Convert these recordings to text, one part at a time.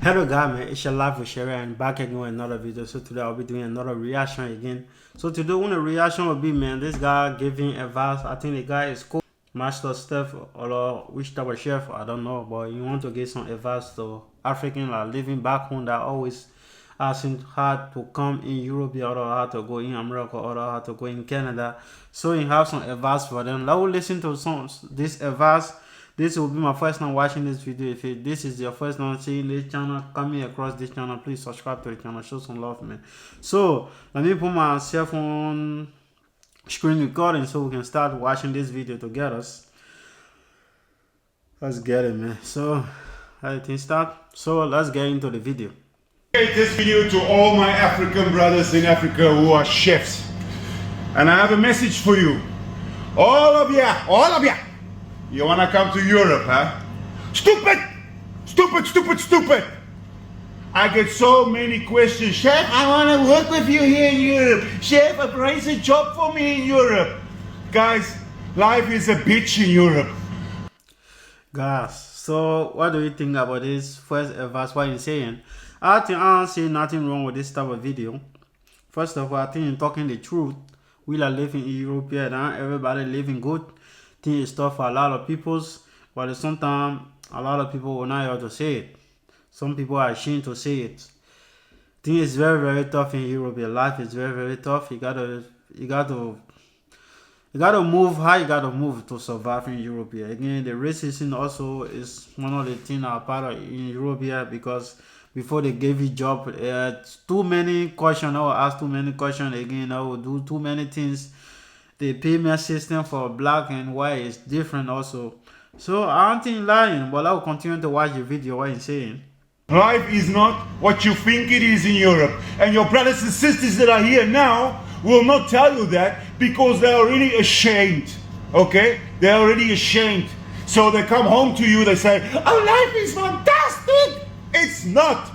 Hello guys, man, it's your life with Sherry and back again with another video. So today I'll be doing another reaction again. So today one of the reaction will be, man, this guy giving advice. I think the guy is called Master Chef or which type of chef, I don't know, but you want to get some advice to African like living back home that always asking how to come in Europe or how to go in America or how to go in Canada. So you have some advice for them. Let us listen to some this advice. This will be my first time watching this video. If this is your first time seeing this channel, coming across this channel, please subscribe to the channel, show some love, man. So let me put my cell phone screen recording so we can start watching this video together. Let's get it, man. So everything start. So let's get into the video. This video to all my African brothers in Africa who are chefs, and I have a message for you. All of ya. You wanna come to Europe, huh? Stupid! I get so many questions. Chef, I wanna work with you here in Europe. Chef, arrange a job for me in Europe. Guys, life is a bitch in Europe. Guys, so what do you think about this first advice? What you're saying? I don't see nothing wrong with this type of video. First of all, I think you're talking the truth. We are living in Europe here, and everybody living good. Thing is tough for a lot of peoples, but sometimes a lot of people will not able to say it. Some people are ashamed to say it. Thing is very tough in Europe. Your life is very tough. You gotta move how you gotta move to survive in Europe here. Again, the racism also is one of the things are part of in Europe here, because before they gave you job, too many questions. I will ask too many questions again. I will do too many things. The payment system for black and white is different also. So I don't think lying, but I will continue to watch the video what he's saying. Life is not what you think it is in Europe. And your brothers and sisters that are here now will not tell you that, because they're already ashamed. Okay? They're already ashamed. So they come home to you, they say, oh, life is fantastic. It's not.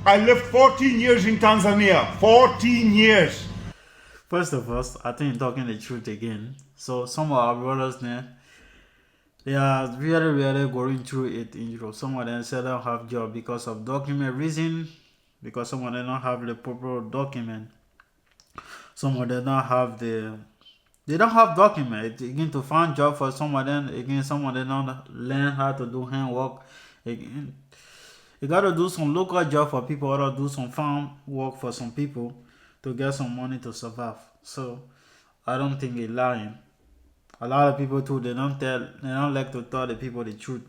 I lived 14 years in Tanzania. 14 years. First of all, I think talking the truth again. So some of our brothers now, they are really going through it in Europe. Some of them say they don't have job because of document reason, because some of them don't have the proper document. Some of them don't have they don't have document. Again, to find job for some of them, again, some of them don't learn how to do handwork. Again, you gotta do some local job for people, or do some farm work for some people to get some money to survive. So I don't think it's lying. A lot of people too, they don't like to tell the people the truth.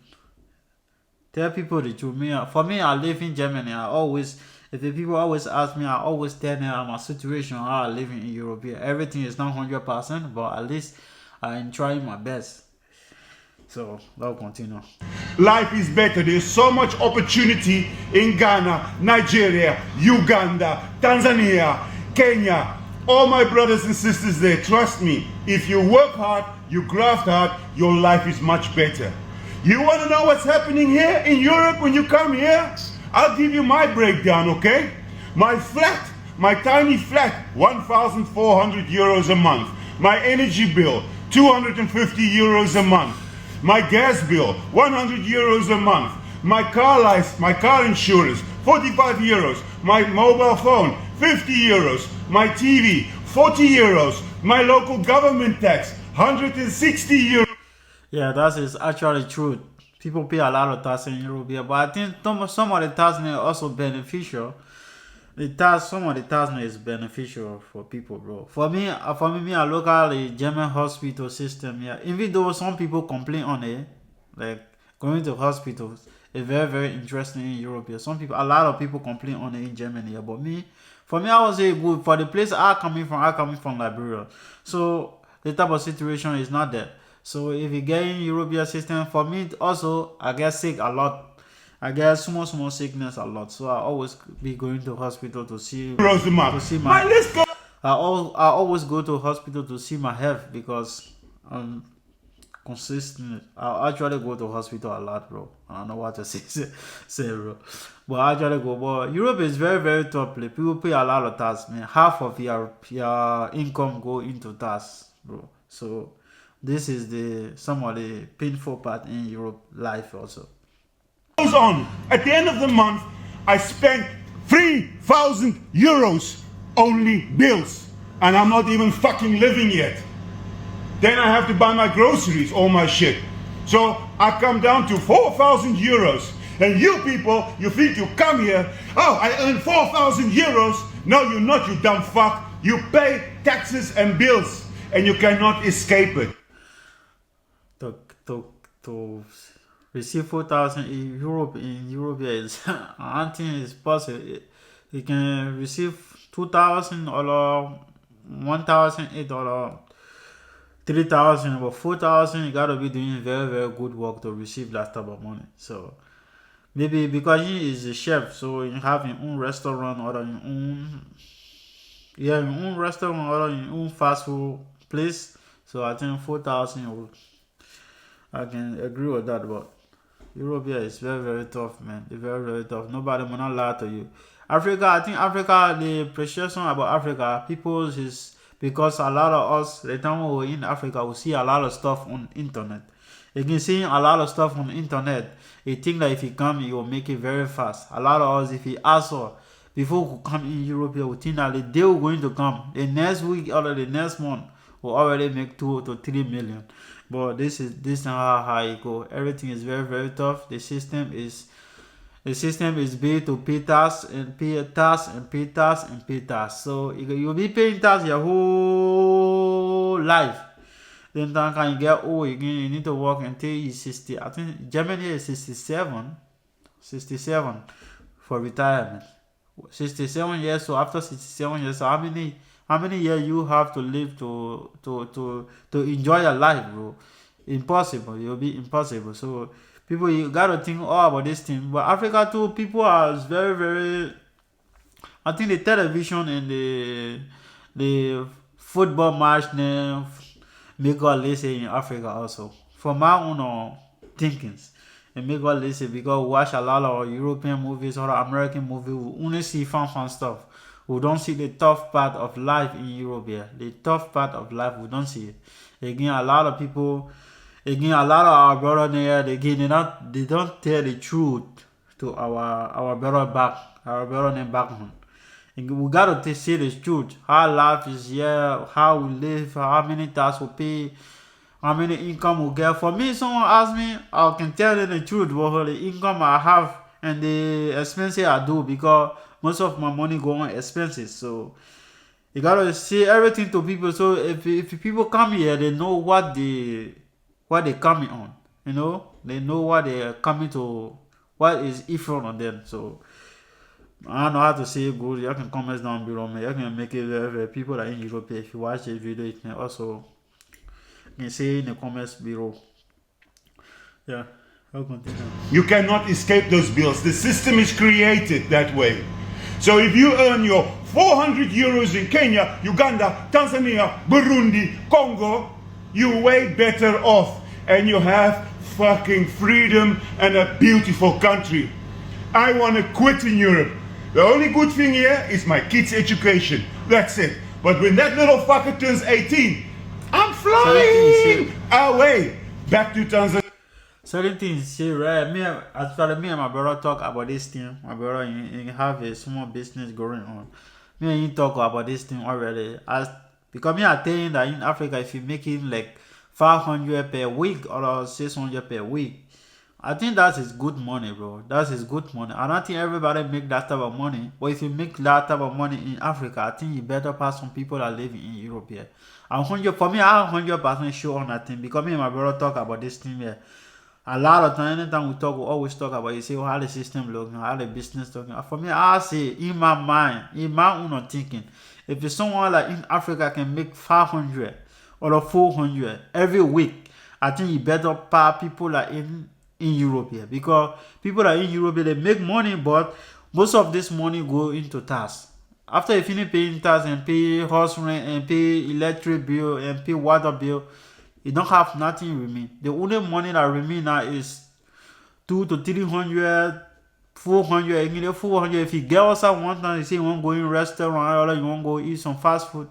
Tell people the truth. For me, I live in Germany. If the people always ask me, I always tell them my situation, how I live in Europe. Everything is not 100%, but at least I'm trying my best. So I'll continue. Life is better. There's so much opportunity in Ghana, Nigeria, Uganda, Tanzania, Kenya. All my brothers and sisters there, trust me, if you work hard, you graft hard, your life is much better. You want to know what's happening here in Europe when you come here? I'll give you my breakdown, okay? My flat, my tiny flat, 1,400 euros a month. My energy bill, 250 euros a month. My gas bill, 100 euros a month. My car license, my car insurance, 45 euros. My mobile phone, 50 euros. My TV, 40 euros. My local government tax, 160 euros. Yeah, that is actually true. People pay a lot of tax in Europe, yeah, but I think some of the tax are also beneficial. Some of the tax is beneficial for people, bro. For me, I look at the German hospital system. Yeah, even though some people complain on it, like going to hospitals, it's very interesting in Europe. Yeah. A lot of people complain on it in Germany. Yeah, but for me, I would say good. For the place I coming from Liberia, so the type of situation is not that. So if you get in European system, for me also, I get sick a lot. I get small sickness a lot, so I always be going to hospital to see my. Let's go. I always go to hospital to see my health because I'm consistent. I actually go to hospital a lot, bro. I don't know what to say, bro. But I actually go. But Europe is very tough place. People pay a lot of tax, man. Half of your income go into tax, bro. So this is some of the painful part in Europe life also. Goes on. At the end of the month, I spent 3,000 euros only bills, and I'm not even fucking living yet. Then I have to buy my groceries, all my shit. So I come down to 4,000 euros. And you people, you think you come here, oh, I earn 4,000 euros. No, you're not, you dumb fuck. You pay taxes and bills, and you cannot escape it. To receive 4,000 in Europe is I don't think it's possible. You can receive 2,000 or 1,008 or 3,000, but 4,000 you gotta be doing very very good work to receive that type of money. So maybe because he is a chef, so you have your own restaurant or your own restaurant or your own fast food place. So I think 4,000 I can agree with that, but Europe here is very very tough, man. It's very very tough. Nobody will not lie to you. Africa, I think Africa, the perception about Africa, people is because a lot of us, the time we were in Africa, we see a lot of stuff on internet. You can see a lot of stuff on internet. You think that if you come, you will make it very fast. A lot of us, if you ask us, before we come in Europe, we think that the day we're going to come, the next week or the next month, we'll already make 2 to 3 million. But this is not how it go. Everything is very very tough. The system is built to pay tax and pay tax and pay tax and pay tax. So you'll be paying tax your whole life. Then can you get old again, you need to work until you're 60. I think Germany is 67 for retirement. 67 years. So after 67 years, so how many years you have to live to enjoy your life, bro? Impossible. It'll be impossible. So people, you gotta think all about this thing. But Africa too, people are very very. I think the television and the football match now make us listen in Africa also. For my own thinkings, and make us listen because we watch a lot of European movies or American movies. We only see fun stuff. We don't see the tough part of life in Europe here. The tough part of life we don't see it. Again, a lot of people. Again, a lot of our brother there, again, they don't tell the truth to our brother name back home. And we gotta say the truth. How life is here, how we live, how many tax we pay, how many income we get. For me, someone ask me, I can tell them the truth about the income I have and the expenses I do because most of my money go on expenses. So you gotta say everything to people. So if people come here, they know what they're coming on, they know what they're coming to, what is in front of them. So I don't know how to say it good. You can comment down below me. You can make it very people that are in Europe. If you watch this video, you can also say in the comments below. Yeah, I'll continue. You cannot escape those bills. The system is created that way. So if you earn your 400 euros in Kenya, Uganda, Tanzania, Burundi, Congo, you're way better off. And you have fucking freedom and a beautiful country. I want to quit in Europe. The only good thing here is my kids' education. That's it. But when that little fucker turns 18, I'm flying away back to Tanzania. Certain things, see, right? Me and my brother talk about this thing. My brother, he have a small business going on. Me and you talk about this thing already. Because me, I tell you that in Africa, if you're making like 500 per week or 600 per week, I think that is good money, bro. That is good money. I don't think everybody make that type of money. But if you make that type of money in Africa, I think you better pass some people that live in Europe here. I'm 100% sure on that thing because me and my brother talk about this thing here. A lot of time, anytime we talk, we always talk about, you say, how the system looking, how the business looking. For me, I say, in my mind, in my own thinking, if it's someone like in Africa can make 500 or 400 every week, I think you better pay people like in Europe here. Because people that in Europe, they make money, but most of this money go into tax. After you finish paying tax and pay house rent and pay electric bill and pay water bill, you don't have nothing remain. The only money that remain now is 200 to 300, 400. You get 400 if you get outside one time. You say you want to go in restaurant or you want to go eat some fast food.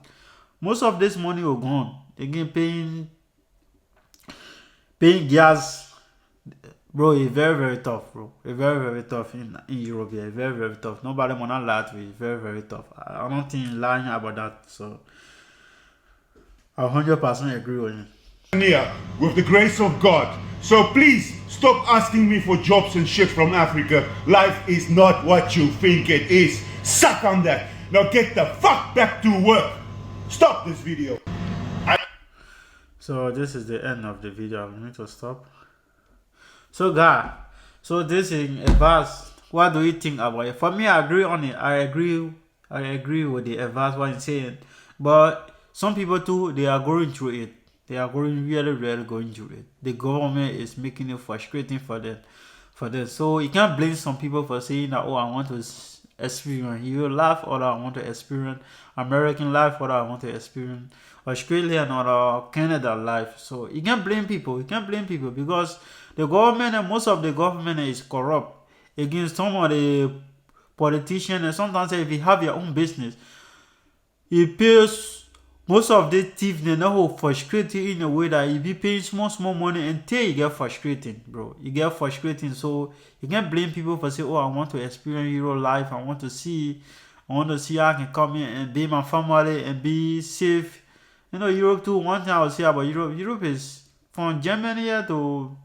Most of this money will gone. Again, paying gas, Bro, it's very, very tough, bro. It's very, very tough in Europe. Yeah, very, very tough. Nobody wanna lie to you. It's very, very tough. I don't think lying about that. So I 100% agree with you. Tanzania with the grace of God. So please stop asking me for jobs and shit from Africa. Life is not what you think it is. Suck on that. Now get the fuck back to work. Stop this video. So this is the end of the video. I'm going to stop. So guys, so this is a verse. What do you think about it? For me, I agree on it. I agree with the verse what he's saying. But some people too, they are going through it. They are going really going through it. The government is making it frustrating for them. So you can't blame some people for saying that, oh, I want to experience your life, or I want to experience American life, or I want to experience Australian or Canada life. So you can't blame people. You can't blame people because the government and most of the government is corrupt against some of the politicians. And sometimes if you have your own business, it pays. Most of the thieves, they know how frustrating in a way that you be paying small money until you get frustrating, bro. You get frustrating, so you can't blame people for saying, oh, I want to experience Euro life. I want to see how I can come in and be my family and be safe. You know, Europe too. One thing I would say about Europe is from Germany here to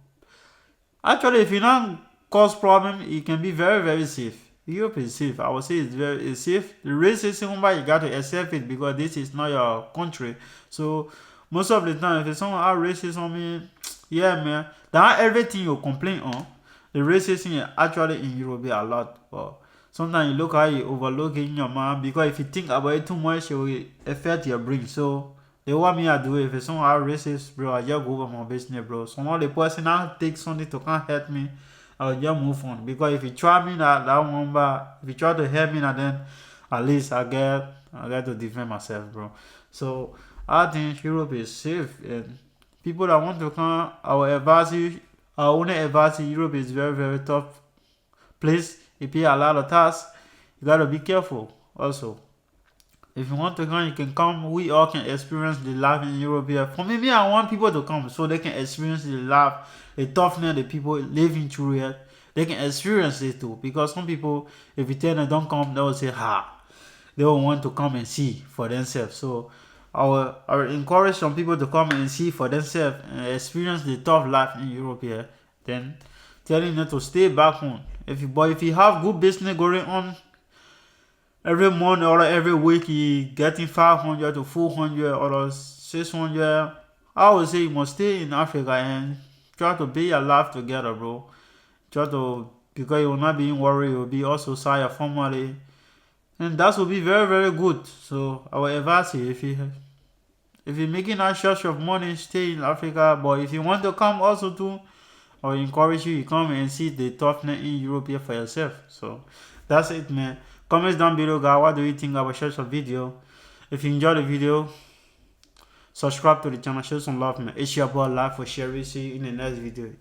actually, if you don't cause problem, it can be very safe. Europe is safe. I would say it's safe. The racism, but you got to accept it because this is not your country. So most of the time, if someone are racist on me, yeah, man, not everything you complain on. The racism is actually in Europe a lot. But sometimes you look how you overlook it in your mind because if you think about it too much, it will affect your brain. So they want me to do it. If someone are racist, bro, I just go over my business, bro. Some of the person now take something to can't help me. I'll just move on because if you try me that one bar, if you try to help me now, then at least I get to defend myself, bro. So I think Europe is safe and people that want to come, our only advice Europe is very tough place. You pay a lot of tax. You gotta be careful also. If you want to come, you can come. We all can experience the life in Europe here. For me, I want people to come so they can experience the life, the toughness the people living through it. They can experience it too. Because some people, if you tell them don't come, they will say, they will want to come and see for themselves. So I will encourage some people to come and see for themselves and experience the tough life in Europe here. Then telling them to stay back home. If you have good business going on, every month or every week you getting 500 to 400 or 600. I would say you must stay in Africa and try to build your life together, bro. Try to, because you will not be worried, you will be also side your family. And that will be very good. So I will advise you, if you're making a short of money, stay in Africa. But if you want to come also too, I will encourage you to come and see the toughness in Europe here for yourself. So that's it, man. Comments down below, guys. What do you think about such a video? If you enjoyed the video, subscribe to the channel, show some love, man. It's your boy Life for Sherry. See you in the next video.